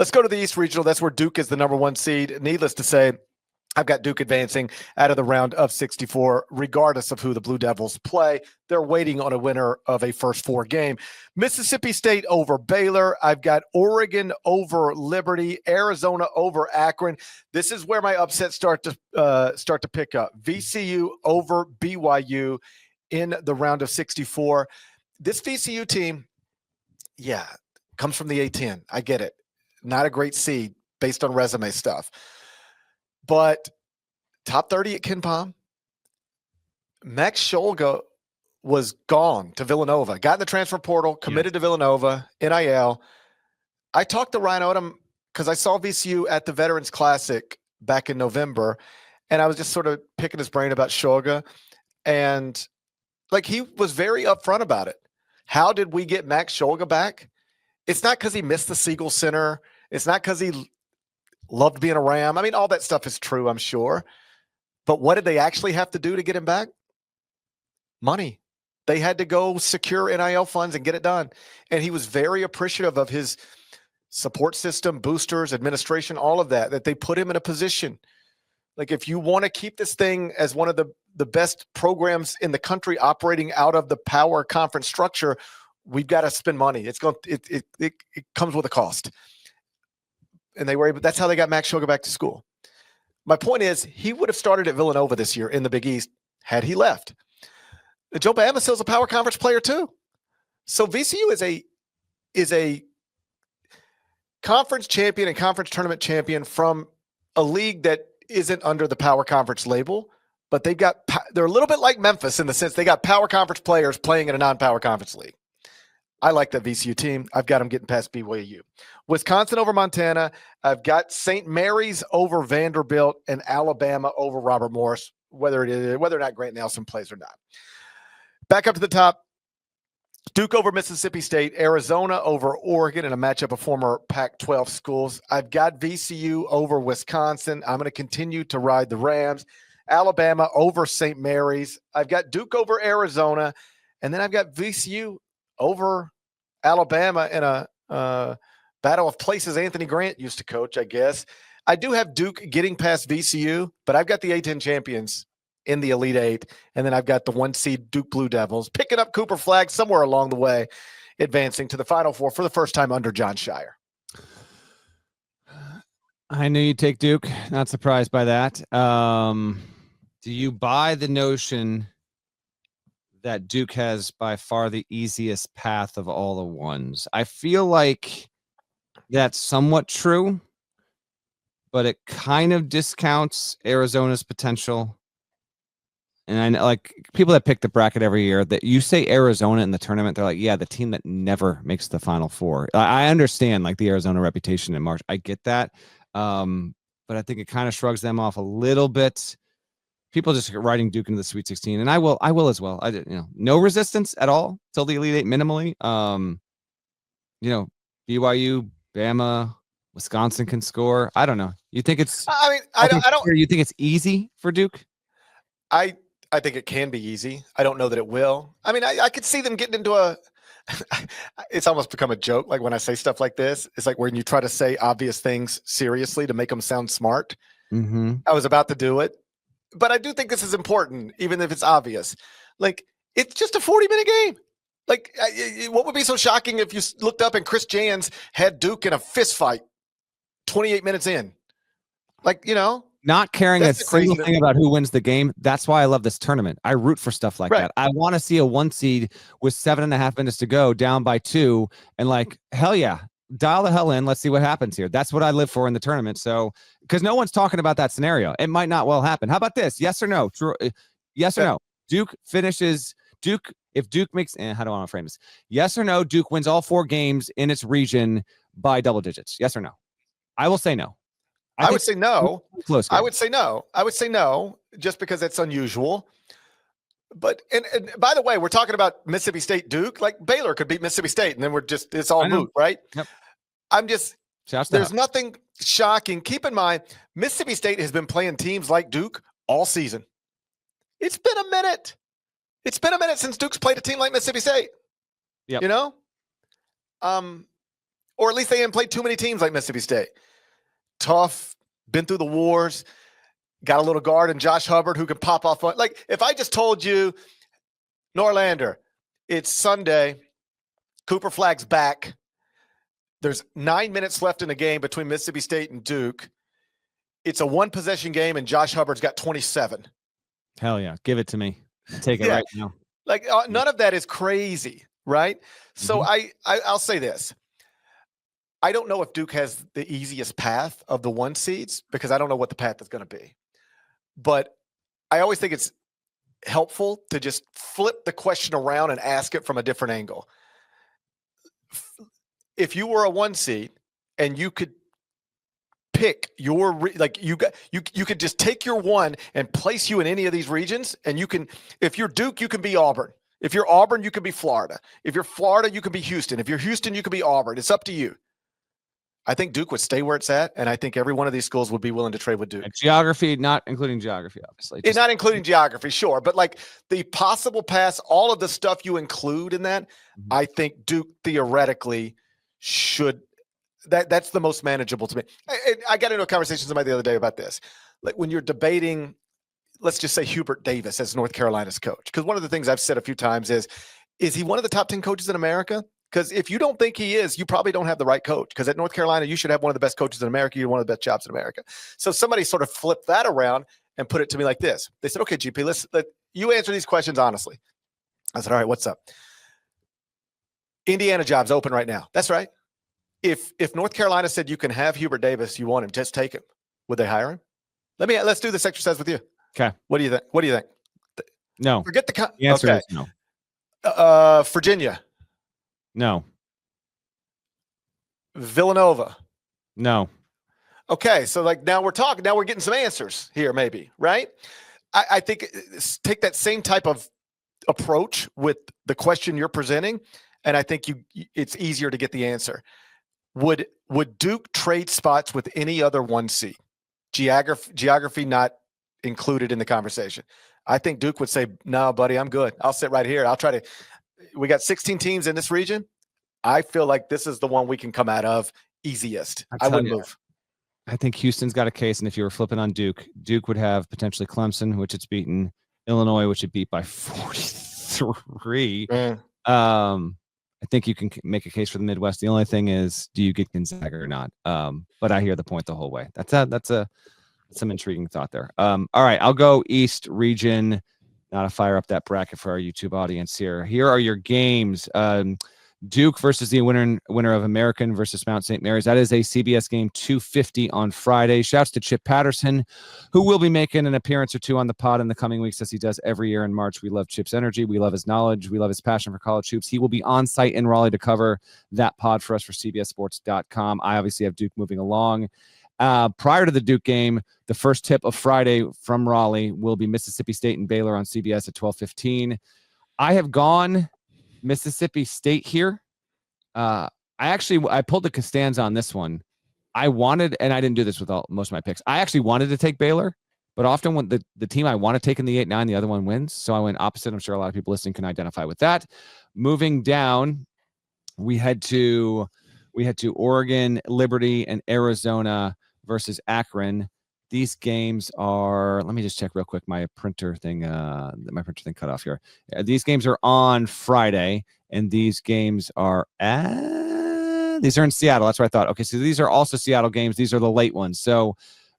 Let's go to the East Regional. That's where Duke is the number 1 seed. Needless to say, I've got Duke advancing out of the round of 64, regardless of who the Blue Devils play. They're waiting on a winner of a first 4 game. Mississippi State over Baylor. I've got Oregon over Liberty, Arizona over Akron. This is where my upsets start to pick up. VCU over BYU in the round of 64. This VCU team, comes from the A-10. I get it. Not a great seed based on resume stuff. But top 30 at KenPom. Max Scholga was gone to Villanova, got in the transfer portal, committed to Villanova, NIL. I talked to Ryan Odom because I saw VCU at the Veterans Classic back in November, and I was just sort of picking his brain about Scholga. And he was very upfront about it. How did we get Max Scholga back? It's not because he missed the Siegel Center. It's not because he loved being a Ram. I mean, all that stuff is true, I'm sure. But what did they actually have to do to get him back? Money. They had to go secure NIL funds and get it done. And he was very appreciative of his support system, boosters, administration, all of that they put him in a position. If you want to keep this thing as one of the best programs in the country operating out of the power conference structure, we've got to spend money. It comes with a cost. And they were able, that's how they got Max Scholga back to school. My point is, he would have started at Villanova this year in the Big East had he left. Joe Bamasile's a power conference player too. So VCU is a conference champion and conference tournament champion from a league that isn't under the power conference label, but they're a little bit like Memphis in the sense they got power conference players playing in a non-power conference league. I like that VCU team. I've got them getting past BYU. Wisconsin over Montana. I've got St. Mary's over Vanderbilt and Alabama over Robert Morris, whether or not Grant Nelson plays or not. Back up to the top. Duke over Mississippi State, Arizona over Oregon in a matchup of former Pac-12 schools. I've got VCU over Wisconsin. I'm going to continue to ride the Rams. Alabama over St. Mary's. I've got Duke over Arizona. And then I've got VCU over Alabama in a battle of places Anthony Grant used to coach, I guess. I do have Duke getting past VCU, but I've got the A-10 champions in the Elite Eight, and then I've got the 1 seed Duke Blue Devils picking up Cooper Flagg somewhere along the way, advancing to the Final Four for the first time under John Shire. I knew you'd take Duke. Not surprised by that. Do you buy the notion that Duke has by far the easiest path of all the ones? I feel like that's somewhat true, but it kind of discounts Arizona's potential. And I know, people that pick the bracket every year, that you say Arizona in the tournament, they're like, yeah, the team that never makes the Final Four. I understand the Arizona reputation in March. I get that. But I think it kind of shrugs them off a little bit. People just riding Duke into the Sweet 16, and I will as well. No resistance at all till the Elite Eight minimally. BYU, Bama, Wisconsin can score. I don't know. You think it's? I don't. You think it's easy for Duke? I think it can be easy. I don't know that it will. I mean, I could see them getting into it's almost become a joke. Like when I say stuff like this, it's like when you try to say obvious things seriously to make them sound smart. Mm-hmm. I was about to do it, but I do think this is important, even if it's obvious. It's just a 40-minute game. What would be so shocking if you looked up and Chris Jans had Duke in a fist fight 28 minutes in? Not caring a single thing about who wins the game. That's why I love this tournament. I root for stuff like that. I want to see a 1 seed with 7.5 minutes to go, down by 2, and hell yeah, dial the hell in. Let's see what happens here. That's what I live for in the tournament. So, because no one's talking about that scenario, it might not well happen. How about this? Yes or no? True. Yes or no? Duke finishes. Duke. If Duke makes, how do I want to frame this? Yes or no? Duke wins all 4 games in its region by double digits. Yes or no? I will say no. I would say no. Close game. I would say no. I would say no, just because it's unusual. But and by the way, we're talking about Mississippi State Duke. Baylor could beat Mississippi State, and then it's all moot, right? Yep. There's nothing shocking. Keep in mind, Mississippi State has been playing teams like Duke all season. It's been a minute. It's been a minute since Duke's played a team like Mississippi State. Yeah. Or at least they haven't played too many teams like Mississippi State. Tough, been through the wars, got a little guard and Josh Hubbard who can pop off. Like if I just told you, Norlander, it's Sunday, Cooper Flagg's back. There's 9 minutes left in the game between Mississippi State and Duke. It's a one-possession game, and Josh Hubbard's got 27. Hell yeah. Give it to me. Take it right now. Like none of that is crazy, right? So I'll say this. I don't know if Duke has the easiest path of the 1 seeds because I don't know what the path is going to be. But I always think it's helpful to just flip the question around and ask it from a different angle. If you were a 1 seed and you could pick your you could just take your 1 and place you in any of these regions, and you can, if you're Duke, you can be Auburn. If you're Auburn, you can be Florida. If you're Florida, you can be Houston. If you're Houston, you can be Auburn. It's up to you. I think Duke would stay where it's at, and I think every one of these schools would be willing to trade with Duke. And geography, not including geography, obviously. It's not including geography, sure. But like the possible pass, all of the stuff you include in that, I think Duke theoretically should – that's the most manageable to me. I got into a conversation with somebody the other day about this. Like when you're debating, let's just say Hubert Davis as North Carolina's coach. Because one of the things I've said a few times is he one of the top 10 coaches in America? Because if you don't think he is, you probably don't have the right coach. Because at North Carolina, you should have one of the best coaches in America. You're one of the best jobs in America. So somebody sort of flipped that around and put it to me like this. They said, okay, GP, let you answer these questions honestly. I said, all right, what's up? Indiana job's open right now. That's right. If North Carolina said you can have Hubert Davis, you want him, just take him. Would they hire him? Let's do this exercise with you. Okay. What do you think? What do you think? No. Forget the answer is no. Virginia. No. Villanova. No. Okay, so like now we're talking. Now we're getting some answers here, maybe, right? I think take that same type of approach with the question you're presenting, and I think it's easier to get the answer. Would Duke trade spots with any other 1 seed? Geography not included in the conversation. I think Duke would say, no, buddy, I'm good. I'll sit right here. I'll try to. We got 16 teams in this region. I feel like this is the one we can come out of easiest. I would move. I think Houston's got a case, and if you were flipping on Duke, Duke would have potentially Clemson, which it's beaten, Illinois, which it beat by 43. I think you can make a case for the Midwest. The only thing is, do you get Gonzaga or not? But I hear the point the whole way. That's some intriguing thought there. All right, I'll go East region. Now to fire up that bracket for our YouTube audience here. Here are your games. Duke versus the winner of American versus Mount St. Mary's. That is a CBS game, 2:50 on Friday. Shouts to Chip Patterson, who will be making an appearance or two on the pod in the coming weeks, as he does every year in March. We love Chip's energy. We love his knowledge. We love his passion for college hoops. He will be on site in Raleigh to cover that pod for us for CBSSports.com. I obviously have Duke moving along. Prior to the Duke game, the first tip of Friday from Raleigh will be Mississippi State and Baylor on CBS at 12:15. I have gone Mississippi State here. I pulled the Costanza on this one. I wanted, and I didn't do this with most of my picks. I actually wanted to take Baylor, but often when the team I want to take in the 8-9, the other one wins. So I went opposite. I'm sure a lot of people listening can identify with that. Moving down, we had to Oregon, Liberty, and Arizona versus Akron. These games are, let me just check real quick. My printer thing cut off here. These games are on Friday, and these games are these are in Seattle. That's what I thought. Okay, so these are also Seattle games. These are the late ones. So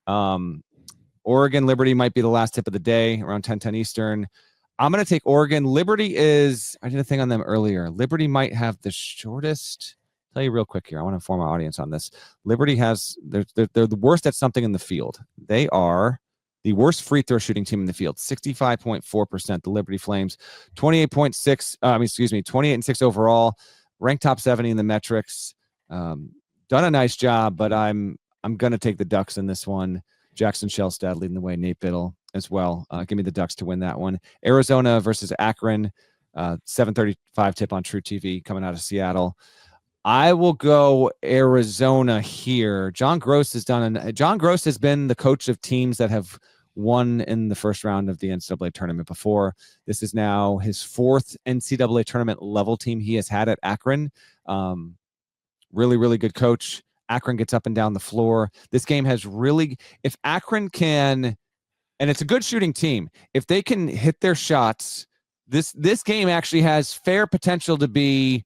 Oregon, Liberty might be the last tip of the day, around 10:10 Eastern. I'm going to take Oregon. Liberty I did a thing on them earlier. Liberty might have the shortest. Tell you real quick here. I want to inform our audience on this. Liberty they're the worst at something in the field. They are the worst free throw shooting team in the field, 65.4%. The Liberty Flames, 28 and 6 overall, ranked top 70 in the metrics. Done a nice job, but I'm going to take the Ducks in this one. Jackson Shellstad leading the way, Nate Biddle as well. Give me the Ducks to win that one. Arizona versus Akron, 7:35 tip on True TV coming out of Seattle. I will go Arizona here. John Gross has been the coach of teams that have won in the first round of the NCAA tournament before. This is now his 4th NCAA tournament level team he has had at Akron. Really, really good coach. Akron gets up and down the floor. This game has really, if Akron can, and it's a good shooting team, if they can hit their shots, this game actually has fair potential to be,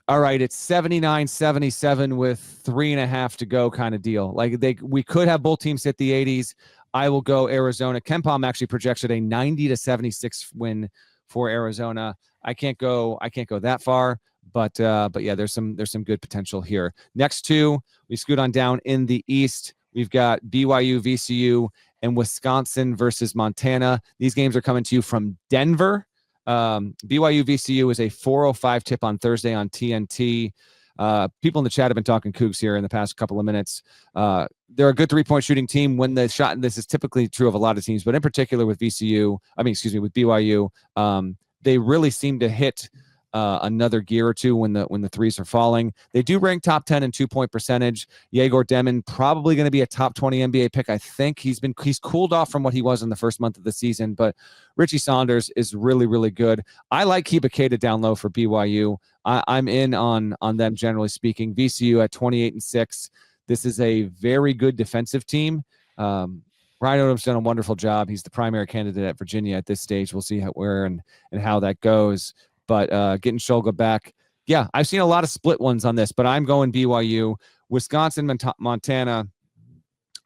all right, it's 79-77 with 3.5 to go kind of deal. Like we could have both teams hit the 80s. I will go Arizona. KenPom actually projects a 90-76 win for Arizona. I can't go that far, but yeah, there's some good potential here. Next two, we scoot on down in the East. We've got BYU, VCU, and Wisconsin versus Montana. These games are coming to you from Denver. BYU VCU is a 4:05 tip on Thursday on TNT. People in the chat have been talking Cougs here in the past couple of minutes. They're a good 3-point shooting team when the shot, and this is typically true of a lot of teams, but in particular with with BYU, they really seem to hit another gear or two when the threes are falling. They do rank top 10 in 2-point percentage. Yegor Demon probably going to be a top 20 NBA pick. I think he's cooled off from what he was in the first month of the season, but Richie Saunders is really, really good. I like Keba Keita down low for BYU. I'm in on them generally speaking. VCU at 28-6. This is a very good defensive team. Ryan Odom's done a wonderful job. He's the primary candidate at Virginia at this stage. We'll see where and how that goes. But getting Shulga back, yeah, I've seen a lot of split ones on this, but I'm going BYU. Wisconsin, Montana,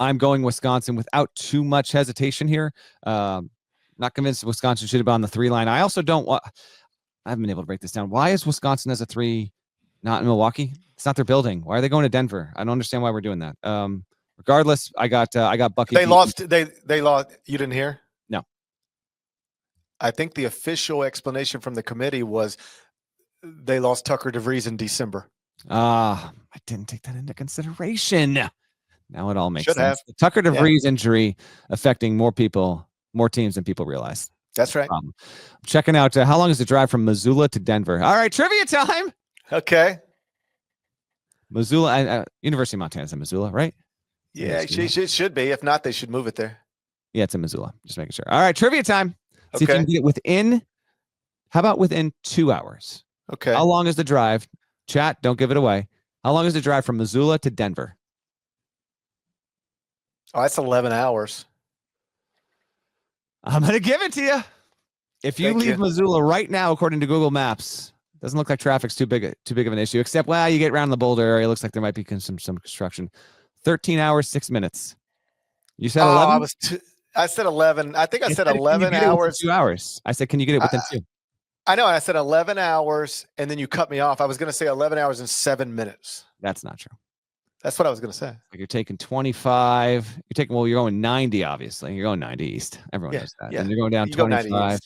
I'm going Wisconsin without too much hesitation here. Not convinced Wisconsin should have been on the 3 line. I also don't want, I haven't been able to break this down. Why is Wisconsin as a 3 not in Milwaukee? It's not their building. Why are they going to Denver? I don't understand why we're doing that. Regardless, I got Bucky. They lost. They lost. You didn't hear? No. I think the official explanation from the committee was they lost Tucker DeVries in December. I didn't take that into consideration. Now it all makes sense. Have. The Tucker DeVries injury affecting more teams than people realize. That's right. I'm checking out how long is the drive from Missoula to Denver? All right, trivia time. Okay. Missoula, University of Montana's in Missoula, right? Yeah, it should be. If not, they should move it there. Yeah, it's in Missoula. Just making sure. All right, trivia time. See if you can get it within. How about within 2 hours? Okay. How long is the drive? Chat, don't give it away. How long is the drive from Missoula to Denver? Oh, that's 11 hours. I'm going to give it to you. If you leave Missoula right now, according to Google Maps, doesn't look like traffic's too big of an issue, except, you get around the Boulder area. It looks like there might be some construction. 13 hours, 6 minutes. You said 11? I said 11. I think I said 11 hours. 2 hours. I said, can you get it within 2? I know. I said 11 hours, and then you cut me off. I was going to say 11 hours and 7 minutes. That's not true. That's what I was going to say. Like you're taking 25. You're going 90, obviously. You're going 90 east. Everyone knows that. Yeah. And you're going down you 25.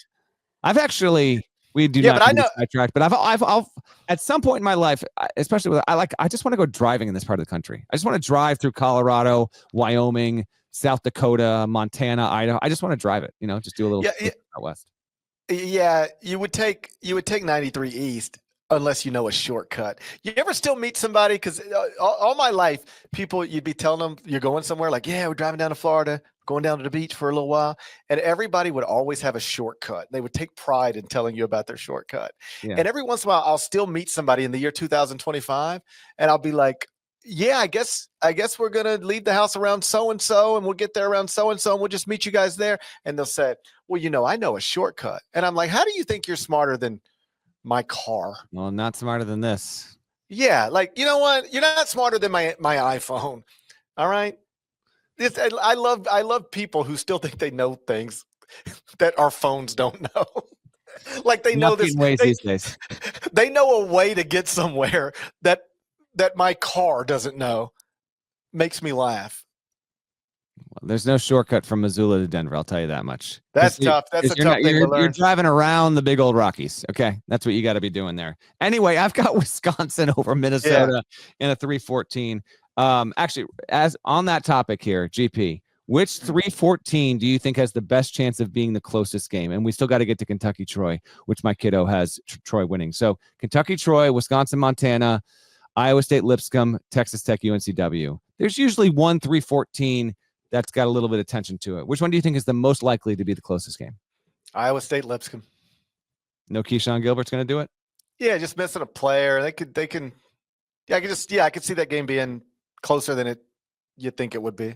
I've actually, we do not but I know sidetrack, but I've at some point in my life, especially with, I just want to go driving in this part of the country. I just want to drive through Colorado, Wyoming, South Dakota, Montana, Idaho. I just want to drive it, just do a little out west. Yeah, you would take 93 east unless you know a shortcut. You ever still meet somebody? Because all my life, people, you'd be telling them you're going somewhere like, yeah, we're driving down to Florida, going down to the beach for a little while. And everybody would always have a shortcut. They would take pride in telling you about their shortcut. Yeah. And every once in a while, I'll still meet somebody in the year 2025, and I'll be like, yeah, I guess we're going to leave the house around so-and-so, and we'll get there around so-and-so, and we'll just meet you guys there. And they'll say, well, I know a shortcut. And I'm like, how do you think you're smarter than my car? Well, not smarter than this. Yeah. Like, you know what? You're not smarter than my iPhone. All right. I love people who still think they know things that our phones don't know. Like they know this. These days. They know a way to get somewhere that my car doesn't know. Makes me laugh. Well, there's no shortcut from Missoula to Denver. I'll tell you that much. That's tough. That's a tough thing to learn. You're driving around the big old Rockies. Okay. That's what you got to be doing there. Anyway, I've got Wisconsin over Minnesota in a 3-14. Actually, as on that topic here, GP, which 3-14 do you think has the best chance of being the closest game? And we still got to get to Kentucky-Troy, which my kiddo has Troy winning. So Kentucky-Troy, Wisconsin-Montana, Iowa State-Lipscomb, Texas Tech, UNCW. There's usually one 3-14 that's got a little bit of tension to it. Which one do you think is the most likely to be the closest game? Iowa State-Lipscomb. No Keyshawn Gilbert's going to do it? Yeah, just missing a player. They can Yeah, I could see that game being closer than you'd think it would be.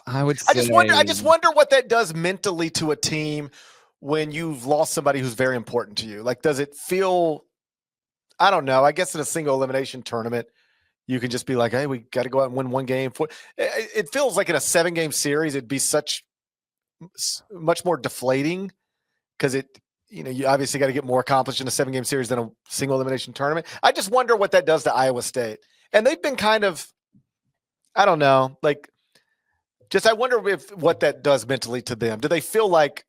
I would say. I just wonder what that does mentally to a team when you've lost somebody who's very important to you. Like, does it feel? I don't know. I guess in a single elimination tournament, you can just be like, "Hey, we got to go out and win one game." It feels like in a 7-game series, it'd be much more deflating because you obviously got to get more accomplished in a 7-game series than a single elimination tournament. I just wonder what that does to Iowa State, and they've been kind of, I don't know, like. I wonder what that does mentally to them. Do they feel like,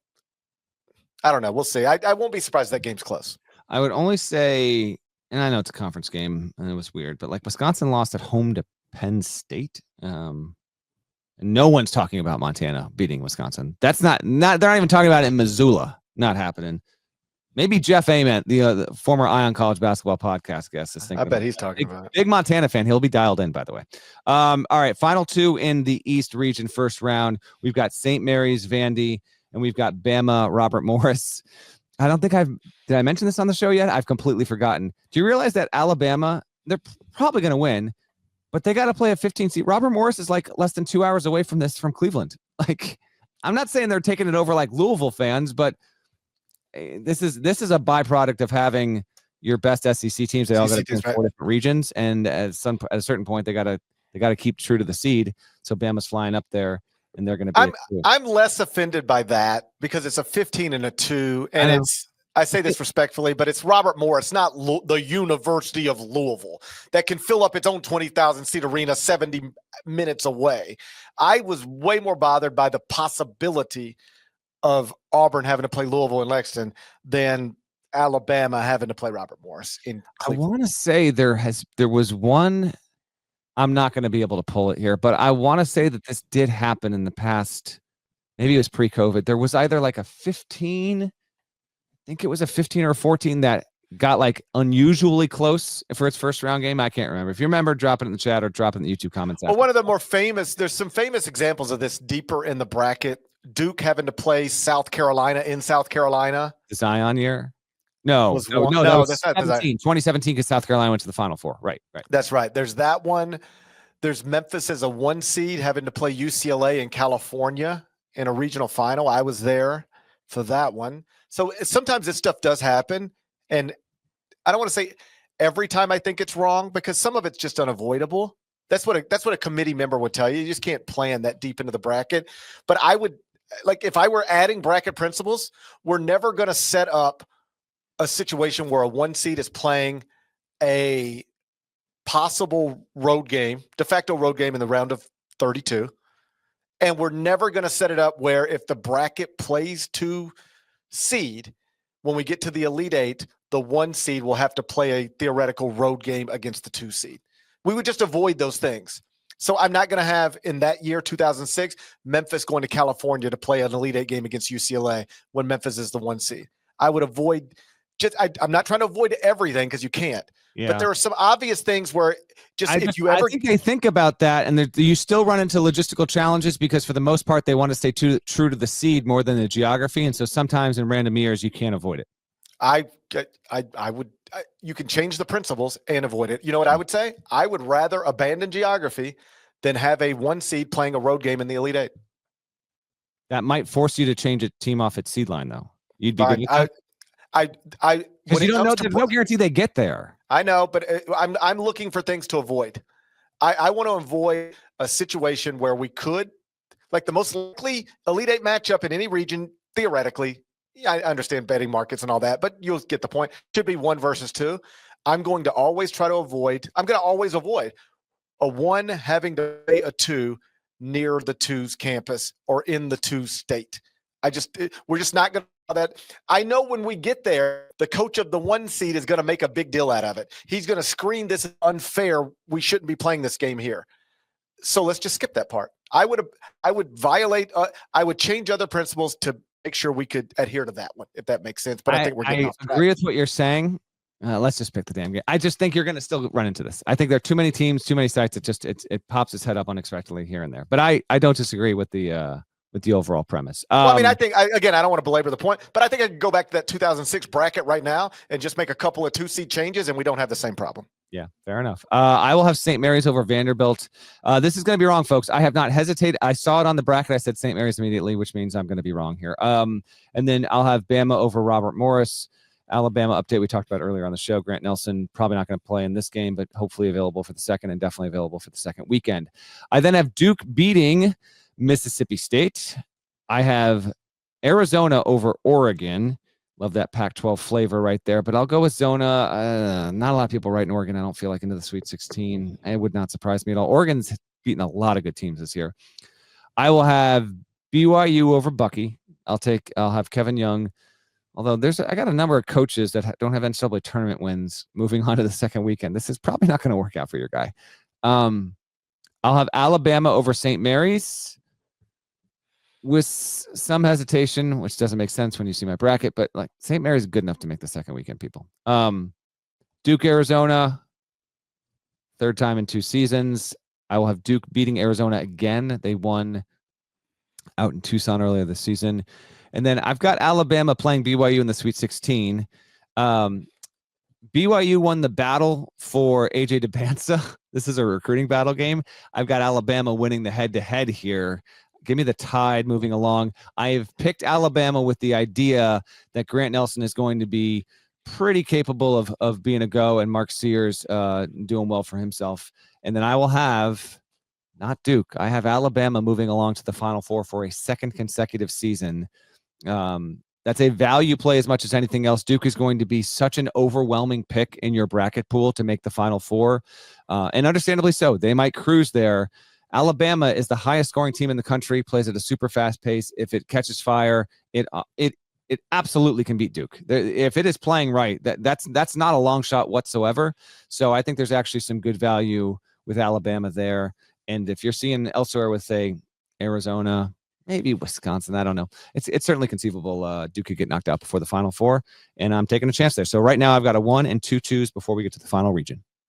I don't know. We'll see. I won't be surprised if that game's close. I would only say, and I know it's a conference game and it was weird, but like Wisconsin lost at home to Penn State. And no one's talking about Montana beating Wisconsin. That's not they're not even talking about it in Missoula. Not happening. Maybe Jeff Ament, the former Ion College basketball podcast guest, is thinking. I bet he's talking about it. Big Montana fan. He'll be dialed in, by the way. All right, final two in the East region, first round. We've got St. Mary's, Vandy, and we've got Bama, Robert Morris. I don't think did I mention this on the show yet? I've completely forgotten. Do you realize that Alabama, they're probably going to win, but they got to play a 15 seed. Robert Morris is like less than 2 hours away from Cleveland. Like, I'm not saying they're taking it over like Louisville fans, but this is a byproduct of having your best SEC teams. They all got to play in 4 different regions, and at a certain point, they got to keep true to the seed. So Bama's flying up there, and they're going to be. I'm less offended by that because it's a 15 and a 2, and I say this respectfully, but it's Robert Morris, not the University of Louisville, that can fill up its own 20,000 seat arena 70 minutes away. I was way more bothered by the possibility of Auburn having to play Louisville and Lexington than Alabama having to play Robert Morris in Cleveland. I want to say there was one. I'm not going to be able to pull it here, but I want to say that this did happen in the past. Maybe it was pre-COVID. There was either like a 15, I think it was a 15 or a 14 that got like unusually close for its first round game. I can't remember. If you remember, drop it in the chat or drop it in the YouTube comments. Well, one of the more famous, there's some famous examples of this deeper in the bracket. Duke having to play South Carolina in South Carolina. The Zion year? No, that was 2017 because South Carolina went to the Final Four. Right. That's right. There's that one. There's Memphis as a 1 seed having to play UCLA in California in a regional final. I was there for that one. So sometimes this stuff does happen. And I don't want to say every time I think it's wrong because some of it's just unavoidable. That's what a committee member would tell you. You just can't plan that deep into the bracket. But I would, like, if I were adding bracket principles, we're never going to set up a situation where a 1 seed is playing a possible road game, de facto road game in the round of 32. And we're never going to set it up where if the bracket plays 2 seed, when we get to the Elite 8, the 1 seed will have to play a theoretical road game against the 2 seed. We would just avoid those things. So I'm not going to have in that year, 2006, Memphis going to California to play an Elite 8 game against UCLA when Memphis is the 1 seed. I would avoid I'm not trying to avoid everything because you can't. Yeah. But there are some obvious things where I think they think about that, and you still run into logistical challenges because for the most part they want to stay true to the seed more than the geography, and so sometimes in random years you can't avoid it. You can change the principles and avoid it. You know what I would say? I would rather abandon geography than have a 1 seed playing a road game in the Elite 8. That might force you to change a team off its seed line, though. You'd be good with that? Because you don't know, there's no guarantee they get there. I know, but I'm looking for things to avoid. I want to avoid a situation where we could, like the most likely Elite 8 matchup in any region, theoretically, I understand betting markets and all that, but you'll get the point. Should be 1 versus 2. I'm going to always avoid a 1 having to play a 2 near the 2's campus or in the 2's state. We're just not going to do that. I know when we get there, the coach of the 1 seed is going to make a big deal out of it. He's going to scream, this is unfair. We shouldn't be playing this game here. So let's just skip that part. I would change other principles to make sure we could adhere to that one, if that makes sense. But I think we're getting off track. Agree with what you're saying. Let's just pick the damn game. I just think you're going to still run into this. I think there are too many teams, too many sites. It pops its head up unexpectedly here and there. But I don't disagree with the with the overall premise. Well, I mean, I think, again, I don't want to belabor the point, but I think I could go back to that 2006 bracket right now and just make a couple of 2-seed changes, and we don't have the same problem. Yeah, fair enough. I will have St. Mary's over Vanderbilt. This is going to be wrong, folks. I have not hesitated. I saw it on the bracket. I said St. Mary's immediately, which means I'm going to be wrong here. And then I'll have Bama over Robert Morris. Alabama update we talked about earlier on the show. Grant Nelson probably not going to play in this game, but hopefully available for the second and definitely available for the second weekend. I then have Duke beating Mississippi State. I have Arizona over Oregon. Love that Pac-12 flavor right there, but I'll go with Zona. Not a lot of people writing Oregon, I don't feel like, into the Sweet 16. It would not surprise me at all. Oregon's beaten a lot of good teams this year. I will have BYU over Bucky. I'll have Kevin Young. Although I got a number of coaches that don't have NCAA tournament wins moving on to the second weekend. This is probably not going to work out for your guy. I'll have Alabama over St. Mary's with some hesitation, which doesn't make sense when you see my bracket, but like St. Mary's is good enough to make the second weekend, people. Duke, Arizona, third time in 2 seasons. I will have Duke beating Arizona again. They won out in Tucson earlier this season. And then I've got Alabama playing BYU in the Sweet 16. BYU won the battle for AJ DeBanza. This is a recruiting battle game. I've got Alabama winning the head-to-head here. Give me the Tide moving along. I have picked Alabama with the idea that Grant Nelson is going to be pretty capable of being a go, and Mark Sears doing well for himself. And then I will have, not Duke, I have Alabama moving along to the Final Four for a second consecutive season. That's a value play as much as anything else. Duke is going to be such an overwhelming pick in your bracket pool to make the Final Four, and understandably so. They might cruise there. Alabama is the highest scoring team in the country, plays at a super fast pace. If it catches fire, it absolutely can beat Duke. If it is playing right, that's not a long shot whatsoever. So I think there's actually some good value with Alabama there. And if you're seeing elsewhere with, say, Arizona, maybe Wisconsin, I don't know. It's certainly conceivable Duke could get knocked out before the Final Four, and I'm taking a chance there. So right now I've got a 1 and 2 twos before we get to the final region.